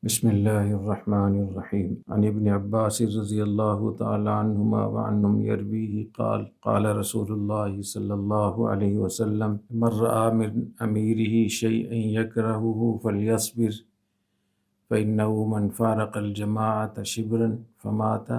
بسم اللہ الرحمن الرحیم عن ابن عباس رضی اللہ تعالی عنہما وعنہم یرویہ قال قال رسول اللہ صلی اللہ علیہ وسلم من رأى من امیرہ شیئا یکرہہ فلیصبر فإنہ من فارق الجماعۃ شبرا فمات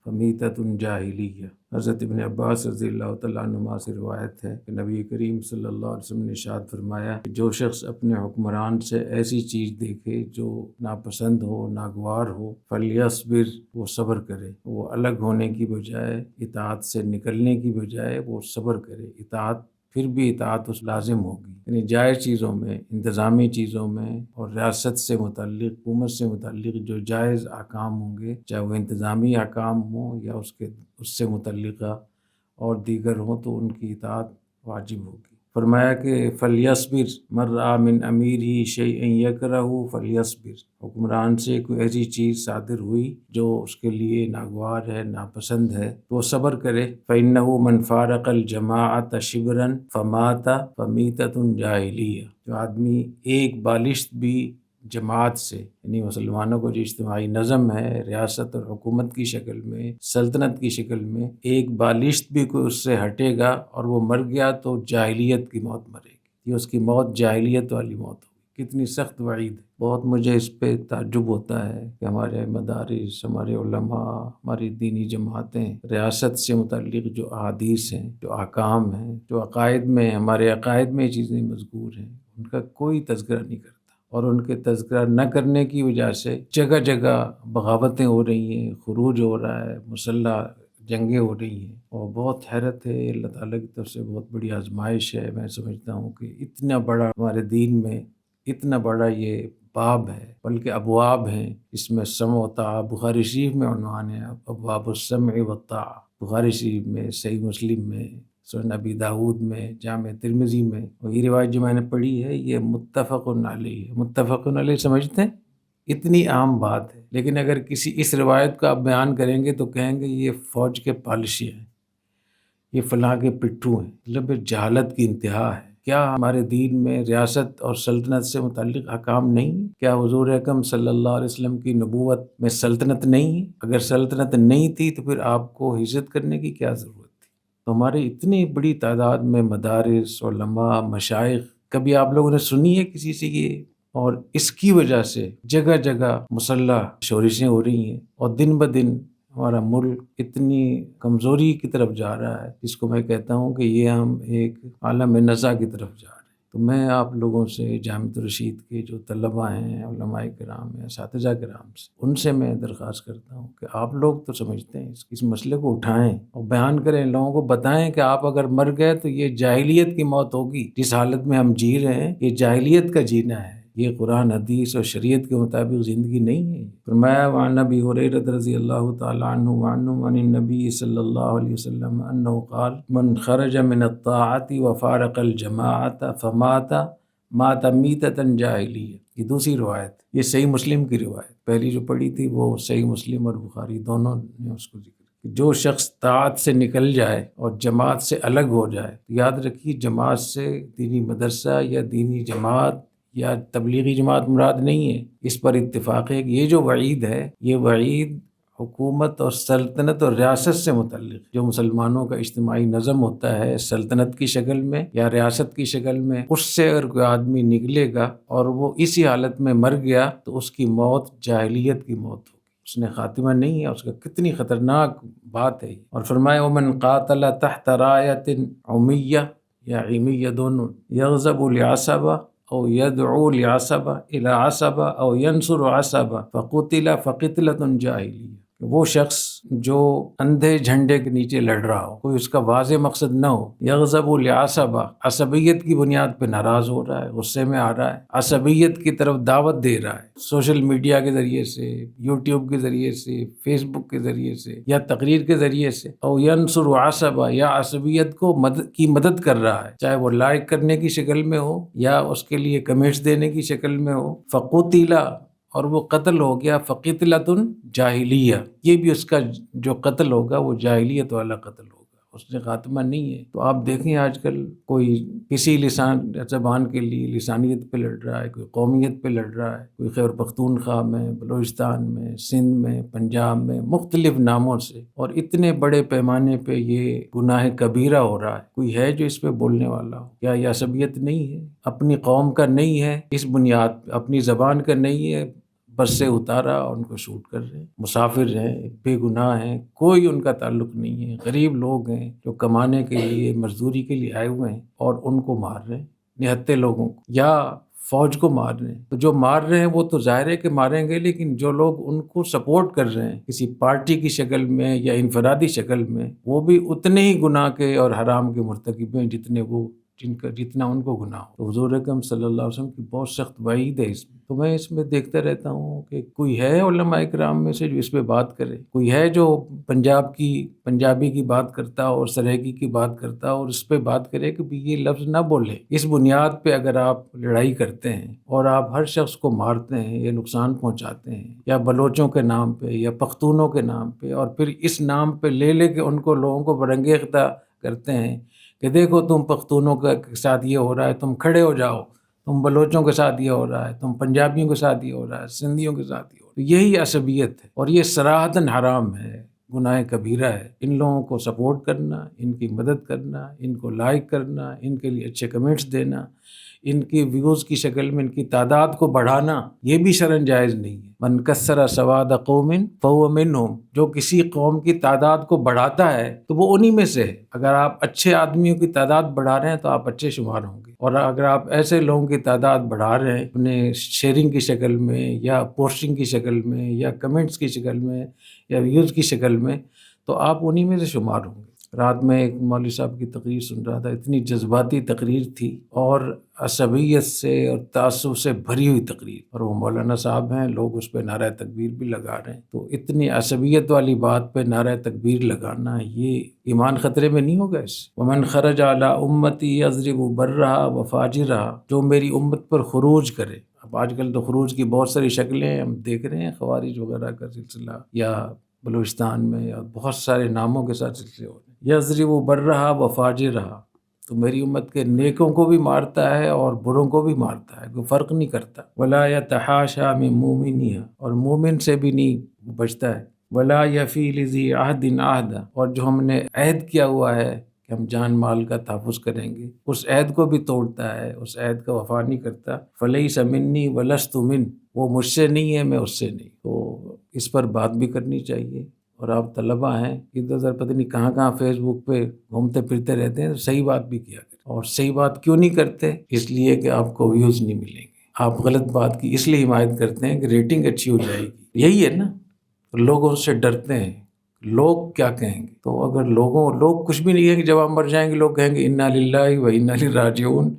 فمیتۃ جاہلیہ۔ حضرت ابن عباس رضی اللہ تعالیٰ عنہما سے روایت ہے کہ نبی کریم صلی اللہ علیہ وسلم نے ارشاد فرمایا کہ جو شخص اپنے حکمران سے ایسی چیز دیکھے جو ناپسند ہو، ناگوار ہو، فلیصبر، وہ صبر کرے، وہ الگ ہونے کی بجائے، اطاعت سے نکلنے کی بجائے وہ صبر کرے، اطاعت پھر بھی اطاعت اس لازم ہوگی، یعنی جائز چیزوں میں، انتظامی چیزوں میں اور ریاست سے متعلق، حکومت سے متعلق جو جائز احکام ہوں گے، چاہے وہ انتظامی احکام ہوں یا اس سے متعلقہ اور دیگر ہوں، تو ان کی اطاعت واجب ہوگی۔ فرمایا کہ فلیصبر، من رأى من امیرہ شیئا یکرہہ فلیصبر، حکمران سے کوئی ایسی چیز صادر ہوئی جو اس کے لیے ناگوار ہے، ناپسند ہے، تو وہ صبر کرے۔ فإنہ من فارق الجماعۃ شبرا فمات فمیتۃ جاہلیہ، جو آدمی ایک بالشت بھی جماعت سے، یعنی مسلمانوں کو جو اجتماعی نظم ہے، ریاست اور حکومت کی شکل میں، سلطنت کی شکل میں، ایک بالشت بھی کوئی اس سے ہٹے گا اور وہ مر گیا تو جاہلیت کی موت مرے گی، یہ اس کی موت جاہلیت والی موت ہوگی۔ کتنی سخت وعید ہے۔ بہت مجھے اس پہ تعجب ہوتا ہے کہ ہمارے مدارس، ہمارے علماء، ہماری دینی جماعتیں ریاست سے متعلق جو احادیث ہیں، جو احکام ہیں، جو عقائد میں، ہمارے عقائد میں یہ چیزیں مذکور ہیں، ان کا کوئی تذکرہ نہیں کرتا، اور ان کے تذکرہ نہ کرنے کی وجہ سے جگہ جگہ بغاوتیں ہو رہی ہیں، خروج ہو رہا ہے، مسلح جنگیں ہو رہی ہیں، اور بہت حیرت ہے۔ اللہ تعالیٰ کی طرف سے بہت بڑی آزمائش ہے۔ میں سمجھتا ہوں کہ اتنا بڑا ہمارے دین میں، اتنا بڑا یہ باب ہے، بلکہ ابواب ہیں، اس میں سمع و طاعہ، بخاری شریف میں عنوان ہے ابواب السمع والطاعہ، بخاری شریف میں، صحیح مسلم میں، سنن ابی داود میں، جامع ترمذی میں، اور یہ روایت جو میں نے پڑھی ہے یہ متفق علیہ ہے۔ متفق علیہ سمجھتے ہیں؟ اتنی عام بات ہے، لیکن اگر کسی اس روایت کا آپ بیان کریں گے تو کہیں گے یہ فوج کے پالشی ہیں، یہ فلاں کے پٹھو ہیں، مطلب جہالت کی انتہا ہے۔ کیا ہمارے دین میں ریاست اور سلطنت سے متعلق احکام نہیں ہیں؟ کیا حضور اکرم صلی اللہ علیہ وسلم کی نبوت میں سلطنت نہیں ہے؟ اگر سلطنت نہیں تھی تو پھر آپ کو ہجرت کرنے کی کیا ضرورت تھی؟ تو ہمارے اتنی بڑی تعداد میں مدارس، علماء، مشائخ، کبھی آپ لوگوں نے سنی ہے کسی سے یہ؟ اور اس کی وجہ سے جگہ جگہ مسلح شورشیں ہو رہی ہیں، اور دن بدن ہمارا ملک اتنی کمزوری کی طرف جا رہا ہے، جس کو میں کہتا ہوں کہ یہ ہم ایک عالم نزا کی طرف جا رہے ہیں۔ تو میں آپ لوگوں سے، جامعۃ الرشید کے جو طلباء ہیں، علماء کرام ہیں، اساتذہ کرام سے، ان سے میں درخواست کرتا ہوں کہ آپ لوگ تو سمجھتے ہیں، اس مسئلے کو اٹھائیں اور بیان کریں، لوگوں کو بتائیں کہ آپ اگر مر گئے تو یہ جاہلیت کی موت ہوگی، جس حالت میں ہم جی رہے ہیں یہ جاہلیت کا جینا ہے، یہ قرآن حدیث اور شریعت کے مطابق زندگی نہیں ہے۔ فرمایا وعن ابی ہریرہ رضی اللہ تعالی عنہ وعنہ عن النبی صلی اللہ علیہ وسلم انہ قال من خرج من الطاعۃ وفارق الجماعۃ فمات مات میتۃ جاہلیہ۔ یہ دوسری روایت، یہ صحیح مسلم کی روایت، پہلی جو پڑھی تھی وہ صحیح مسلم اور بخاری دونوں نے اس کو ذکر کیا۔ جو شخص طاعت سے نکل جائے اور جماعت سے الگ ہو جائے، یاد رکھیے جماعت سے دینی مدرسہ یا دینی جماعت یا تبلیغی جماعت مراد نہیں ہے، اس پر اتفاق ہے کہ یہ جو وعید ہے، یہ وعید حکومت اور سلطنت اور ریاست سے متعلق، جو مسلمانوں کا اجتماعی نظم ہوتا ہے سلطنت کی شکل میں یا ریاست کی شکل میں، اس سے اگر کوئی آدمی نکلے گا اور وہ اسی حالت میں مر گیا تو اس کی موت جاہلیت کی موت ہوگی، اس نے خاتمہ نہیں ہے، اس کا کتنی خطرناک بات ہے۔ اور فرمایا ومن قاتل تحت رایۃ عمیہ یا عمیہ دونوں، یغضب لعصبہ او یدعو لعصبہ الی عصبہ او ینصر عصبہ فقتل فقتلۃ جاہلیہ۔ وہ شخص جو اندھے جھنڈے کے نیچے لڑ رہا ہو، کوئی اس کا واضح مقصد نہ ہو، یغضب لعصبہ، عصبیت کی بنیاد پہ ناراض ہو رہا ہے، غصے میں آ رہا ہے، عصبیت کی طرف دعوت دے رہا ہے، سوشل میڈیا کے ذریعے سے، یوٹیوب کے ذریعے سے، فیس بک کے ذریعے سے یا تقریر کے ذریعے سے، او ینصر عصبہ، یا عصبیت کو کی مدد کر رہا ہے، چاہے وہ لائک کرنے کی شکل میں ہو یا اس کے لیے کمنٹس دینے کی شکل میں ہو، فقتل، اور وہ قتل ہو گیا، فقتلۃ جاہلیہ، یہ بھی اس کا جو قتل ہوگا وہ جاہلیت والا قتل ہوگا، حسن خاتمہ نہیں ہے۔ تو آپ دیکھیں آج کل کوئی کسی زبان کے لیے لسانیت پہ لڑ رہا ہے، کوئی قومیت پہ لڑ رہا ہے، کوئی خیبر پختونخوا میں، بلوچستان میں، سندھ میں، پنجاب میں، مختلف ناموں سے، اور اتنے بڑے پیمانے پہ یہ گناہ کبیرہ ہو رہا ہے۔ کوئی ہے جو اس پہ بولنے والا ہو؟ کیا یہ عصبیت نہیں ہے؟ اپنی قوم کا نہیں ہے اس بنیاد پہ، اپنی زبان کا نہیں ہے، بس سے اتارا اور ان کو شوٹ کر رہے ہیں۔ مسافر ہیں، بے گناہ ہیں، کوئی ان کا تعلق نہیں ہے، غریب لوگ ہیں جو کمانے کے لیے، مزدوری کے لیے آئے ہوئے ہیں، اور ان کو مار رہے ہیں، نہتے لوگوں کو، یا فوج کو مار رہے ہیں۔ تو جو مار رہے ہیں وہ تو ظاہر ہے کہ ماریں گے، لیکن جو لوگ ان کو سپورٹ کر رہے ہیں کسی پارٹی کی شکل میں یا انفرادی شکل میں، وہ بھی اتنے ہی گناہ کے اور حرام کے مرتکب ہیں جتنا ان کو گناہ ہو۔ تو حضور اکرم صلی اللہ علیہ وسلم کی بہت سخت وعید ہے اس میں۔ تو میں اس میں دیکھتا رہتا ہوں کہ کوئی ہے علماء اکرام میں سے جو اس پہ بات کرے، کوئی ہے جو پنجابی کی بات کرتا اور سرائیکی کی بات کرتا اور اس پہ بات کرے کہ یہ لفظ نہ بولے۔ اس بنیاد پہ اگر آپ لڑائی کرتے ہیں اور آپ ہر شخص کو مارتے ہیں یا نقصان پہنچاتے ہیں، یا بلوچوں کے نام پہ یا پختونوں کے نام پہ، اور پھر اس نام پہ لے کے ان کو لوگوں کو برانگیختہ کرتے ہیں کہ دیکھو تم پختونوں کے ساتھ یہ ہو رہا ہے، تم کھڑے ہو جاؤ، تم بلوچوں کے ساتھ یہ ہو رہا ہے، تم پنجابیوں کے ساتھ یہ ہو رہا ہے، سندھیوں کے ساتھ یہ ہو رہا ہے، یہی عصبیت ہے، اور یہ صراحتاً حرام ہے، گناہ کبیرہ ہے۔ ان لوگوں کو سپورٹ کرنا، ان کی مدد کرنا، ان کو لائک کرنا، ان کے لیے اچھے کمنٹس دینا، ان کی ویوز کی شکل میں ان کی تعداد کو بڑھانا، یہ بھی شرعاً جائز نہیں ہے۔ من کثر سواد قوم فہو منہم، جو کسی قوم کی تعداد کو بڑھاتا ہے تو وہ انہی میں سے ہے۔ اگر آپ اچھے آدمیوں کی تعداد بڑھا رہے ہیں تو آپ اچھے شمار ہوں گے، اور اگر آپ ایسے لوگوں کی تعداد بڑھا رہے ہیں اپنے شیئرنگ کی شکل میں یا پوسٹنگ کی شکل میں یا کمنٹس کی شکل میں یا ویوز کی شکل میں، تو آپ انہی میں سے شمار ہوں گے۔ رات میں ایک مولوی صاحب کی تقریر سن رہا تھا، اتنی جذباتی تقریر تھی اور عصبیت سے اور تعصب سے بھری ہوئی تقریر، اور وہ مولانا صاحب ہیں، لوگ اس پہ نعرہ تکبیر بھی لگا رہے ہیں۔ تو اتنی عصبیت والی بات پہ نعرہ تکبیر لگانا، یہ ایمان خطرے میں نہیں ہوگا اس سے؟ ومن خرج علی امتی یضرب برہا وفاجرہا، جو میری امت پر خروج کرے۔ اب آج کل تو خروج کی بہت ساری شکلیں ہم دیکھ رہے ہیں، خوارج وغیرہ کا سلسلہ، یا بلوچستان میں اور بہت سارے ناموں کے ساتھ سلسلے ہوتے ہیں۔ یضرب برہا وفاجرہا، تو میری امت کے نیکوں کو بھی مارتا ہے اور بروں کو بھی مارتا ہے، کوئی فرق نہیں کرتا۔ ولا یتحاشا من مومنہا، اور مومن سے بھی نہیں بچتا ہے۔ ولا یفی لذی عہد عہدا، اور جو ہم نے عہد کیا ہوا ہے کہ ہم جان مال کا تحفظ کریں گے، اس عہد کو بھی توڑتا ہے، اس عہد کا وفا نہیں کرتا۔ فلیس منی ولست من، وہ مجھ سے نہیں ہے، میں اس سے نہیں۔ تو اس پر بات بھی کرنی چاہیے۔ اور آپ طلبہ ہیں، ادھر ادھر پتہ نہیں کہاں کہاں فیس بک پہ گھومتے پھرتے رہتے ہیں، تو صحیح بات بھی کیا کریں۔ اور صحیح بات کیوں نہیں کرتے؟ اس لیے کہ آپ کو ویوز نہیں ملیں گے۔ آپ غلط بات کی اس لیے حمایت کرتے ہیں کہ ریٹنگ اچھی ہو جائے گی، یہی ہے نا۔ لوگوں سے ڈرتے ہیں، لوگ کیا کہیں گے؟ تو اگر لوگ کچھ بھی نہیں کہیں گے، جب آپ مر جائیں گے لوگ کہیں گے انا للہ و انا الیہ راجعون،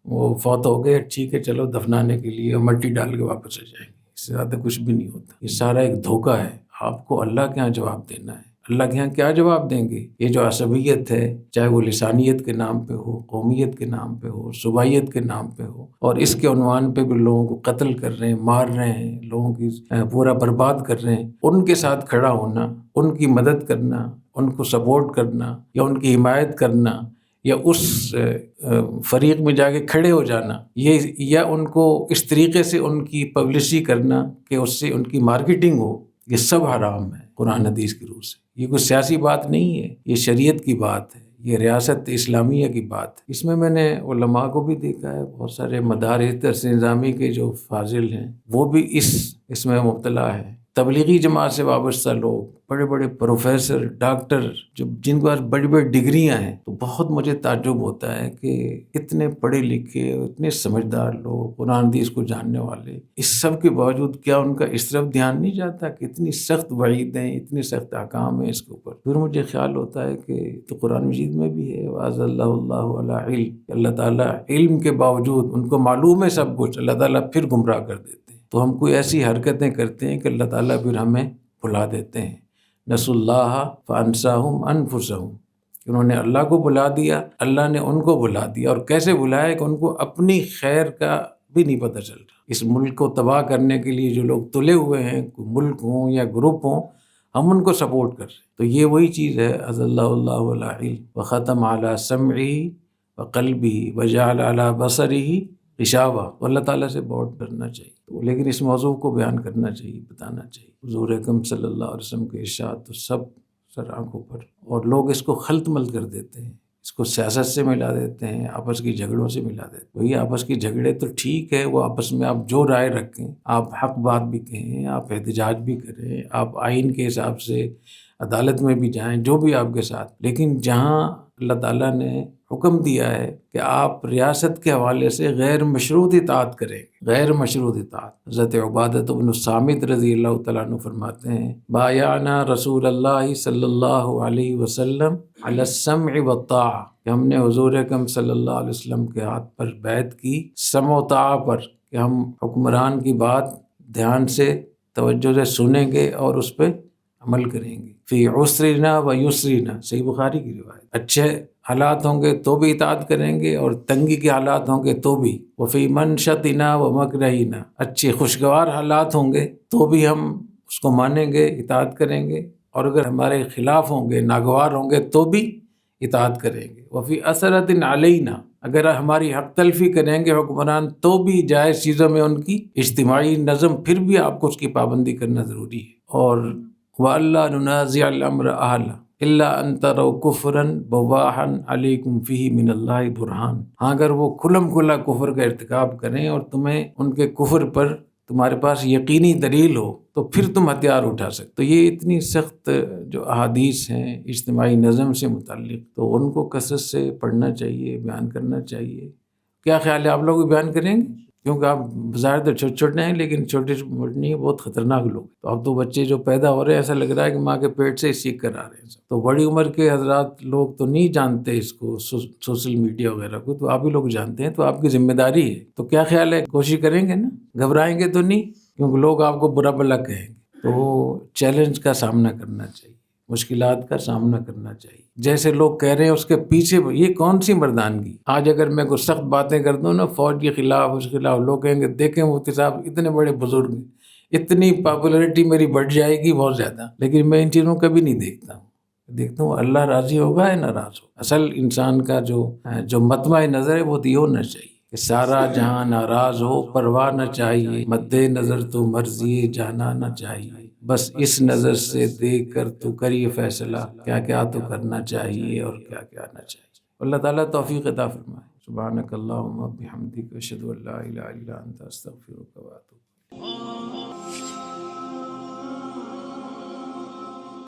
وہ فوت ہو گئے، ٹھیک ہے چلو دفنانے کے لیے مٹی ڈال کے واپس آ جائیں گے۔ اس سے زیادہ کچھ بھی نہیں ہوتا۔ یہ سارا ایک دھوکہ ہے۔ آپ کو اللہ کے ہاں جواب دینا ہے۔ اللہ کے ہاں کیا جواب دیں گے؟ یہ جو عصبیت ہے، چاہے وہ لسانیت کے نام پہ ہو، قومیت کے نام پہ ہو، صوبائیت کے نام پہ ہو، اور اس کے عنوان پہ بھی لوگوں کو قتل کر رہے ہیں، مار رہے ہیں، لوگوں کی پورا برباد کر رہے ہیں، ان کے ساتھ کھڑا ہونا، ان کی مدد کرنا، ان کو سپورٹ کرنا یا ان کی حمایت کرنا، یا اس فریق میں جا کے کھڑے ہو جانا، یا ان کو اس طریقے سے ان کی پبلسٹی کرنا کہ اس سے ان کی مارکیٹنگ ہو، یہ سب حرام ہے قرآن حدیث کی روح سے۔ یہ کوئی سیاسی بات نہیں ہے، یہ شریعت کی بات ہے، یہ ریاست اسلامیہ کی بات ہے۔ اس میں نے علماء کو بھی دیکھا ہے، بہت سارے مدارس درس نظامی کے جو فاضل ہیں وہ بھی اس میں مبتلا ہے۔ تبلیغی جماعت سے وابستہ لوگ، بڑے بڑے پروفیسر، ڈاکٹر، جن کے پاس بڑی بڑی ڈگریاں ہیں، تو بہت مجھے تعجب ہوتا ہے کہ اتنے پڑھے لکھے، اتنے سمجھدار لوگ، قرآن حدیث کو جاننے والے، اس سب کے باوجود کیا ان کا اس طرف دھیان نہیں جاتا کہ اتنی سخت وعیدیں، اتنی سخت احکام ہیں اس کے اوپر؟ پھر مجھے خیال ہوتا ہے کہ تو قرآن مجید میں بھی ہے وَأَضَلَّهُ اللَّهُ عَلَىٰ عِلْمٍ، اللہ تعالیٰ علم کے باوجود، ان کو معلوم ہے سب کچھ، اللہ تعالیٰ پھر گمراہ کر دیتے ہیں۔ تو ہم کوئی ایسی حرکتیں کرتے ہیں کہ اللہ تعالیٰ پھر ہمیں بھلا دیتے ہیں۔ نسوا اللہ فانساہم انفسہم، انہوں نے اللہ کو بھلا دیا، اللہ نے ان کو بھلا دیا، اور کیسے بھلایا کہ ان کو اپنی خیر کا بھی نہیں پتہ چل رہا۔ اس ملک کو تباہ کرنے کے لیے جو لوگ تلے ہوئے ہیں، کوئی ملک ہوں یا گروپ ہوں، ہم ان کو سپورٹ کر رہے ہیں۔ تو یہ وہی چیز ہے، اضل اللہ العلم وختم علی سمعہ وقلبہ وجعل علی بصرہ غشاوہ۔ اللہ تعالیٰ سے بہت ڈرنا چاہیے، لیکن اس موضوع کو بیان کرنا چاہیے، بتانا چاہیے۔ حضور اکرم صلی اللہ علیہ وسلم کے ارشاد تو سب سر آنکھوں پر، اور لوگ اس کو خلط ملط کر دیتے ہیں، اس کو سیاست سے ملا دیتے ہیں، آپس کی جھگڑوں سے ملا دیتے ہیں۔ وہی آپس کی جھگڑے تو ٹھیک ہے، وہ آپس میں آپ جو رائے رکھیں، آپ حق بات بھی کہیں، آپ احتجاج بھی کریں، آپ آئین کے حساب سے عدالت میں بھی جائیں، جو بھی آپ کے ساتھ، لیکن جہاں اللہ تعالیٰ نے حکم دیا ہے کہ آپ ریاست کے حوالے سے غیر مشروط اطاعت کریں، غیر مشروط اطاعت۔ حضرت عبادۃ بن الصامت رضی اللہ تعالیٰ عنہ فرماتے ہیں، بایعنا رسول اللہ صلی اللہ علیہ وسلم علی السمع والطاعہ، کہ ہم نے حضور اکرم صلی اللہ علیہ وسلم کے ہاتھ پر بیعت کی سمع و طاعہ پر، کہ ہم حکمران کی بات دھیان سے توجہ سے سنیں گے اور اس پہ عمل کریں گے۔ فی عسرنا و یسرنا، صحیح بخاری کی روایت، اچھے حالات ہوں گے تو بھی اطاعت کریں گے اور تنگی کے حالات ہوں گے تو بھی، وفی منشطنا و مکرہنا، اچھے خوشگوار حالات ہوں گے تو بھی ہم اس کو مانیں گے، اطاعت کریں گے، اور اگر ہمارے خلاف ہوں گے، ناگوار ہوں گے تو بھی اطاعت کریں گے۔ وفی اثرۃ علینا، اگر ہماری حق تلفی کریں گے حکمران تو بھی جائز چیزوں میں ان کی اجتماعی نظم، پھر بھی آپ کو اس کی پابندی کرنا ضروری ہے۔ اور وَأَلَّا نُنَازِعَ الْأَمْرَ أَهْلَهُ إِلَّا أَن تَرَوْا كُفْرًا بَوَاحًا عَلَيْكُمْ فِيهِ مِنَ اللَّهِ بُرْهَانٌ۔ ہاں اگر وہ کھلم کھلا کفر کا ارتکاب کریں اور تمہیں ان کے کفر پر تمہارے پاس یقینی دلیل ہو تو پھر تم ہتھیار اٹھا سکتے۔ تو یہ اتنی سخت جو احادیث ہیں اجتماعی نظم سے متعلق، تو ان کو کثرت سے پڑھنا چاہیے، بیان کرنا چاہیے۔ کیا خیال ہے، آپ لوگ بھی بیان کریں گے؟ کیونکہ آپ بظاہر تو چھوٹے چھوٹے ہیں لیکن چھوٹے موٹے نہیں، بہت خطرناک لوگ۔ تو اب تو بچے جو پیدا ہو رہے ہیں ایسا لگ رہا ہے کہ ماں کے پیٹ سے سیکھ کر آ رہے ہیں۔ تو بڑی عمر کے حضرات لوگ تو نہیں جانتے اس کو، سوشل میڈیا وغیرہ کو، تو آپ ہی لوگ جانتے ہیں، تو آپ کی ذمہ داری ہے۔ تو کیا خیال ہے، کوشش کریں گے نا، گھبرائیں گے تو نہیں، کیونکہ لوگ آپ کو برا بھلا کہیں گے۔ تو چیلنج کا سامنا کرنا چاہیے، مشکلات کا سامنا کرنا چاہیے۔ جیسے لوگ کہہ رہے ہیں اس کے پیچھے یہ کون سی مردانگی؟ آج اگر میں کوئی سخت باتیں کر دوں نا فوج کے خلاف، اس کے خلاف، لوگ کہیں گے دیکھیں مفتی صاحب اتنے بڑے بزرگ، اتنی پاپولیرٹی میری بڑھ جائے گی بہت زیادہ، لیکن میں ان چیزوں کو کبھی نہیں دیکھتا ہوں۔ دیکھتا ہوں اللہ راضی ہوگا یا ناراض ہوگا۔ اصل انسان کا جو مطمع نظر ہے وہ تو یہ ہونا چاہیے کہ سارا جہاں ناراض ہو پرواہ نہ چاہیے، مد نظر تو مرضی جانا نہ چاہیے، بس اس نظر سے دیکھ کر تو کریے فیصلہ، کیا کیا تو کرنا چاہیے اور کیا کیا نہ چاہیے۔ اللہ تعالیٰ توفیق عطا فرمائے۔ سبحانک اللہم و بحمدک، اشہد ان لا الہ الا انت، استغفرک و اتوب الیک۔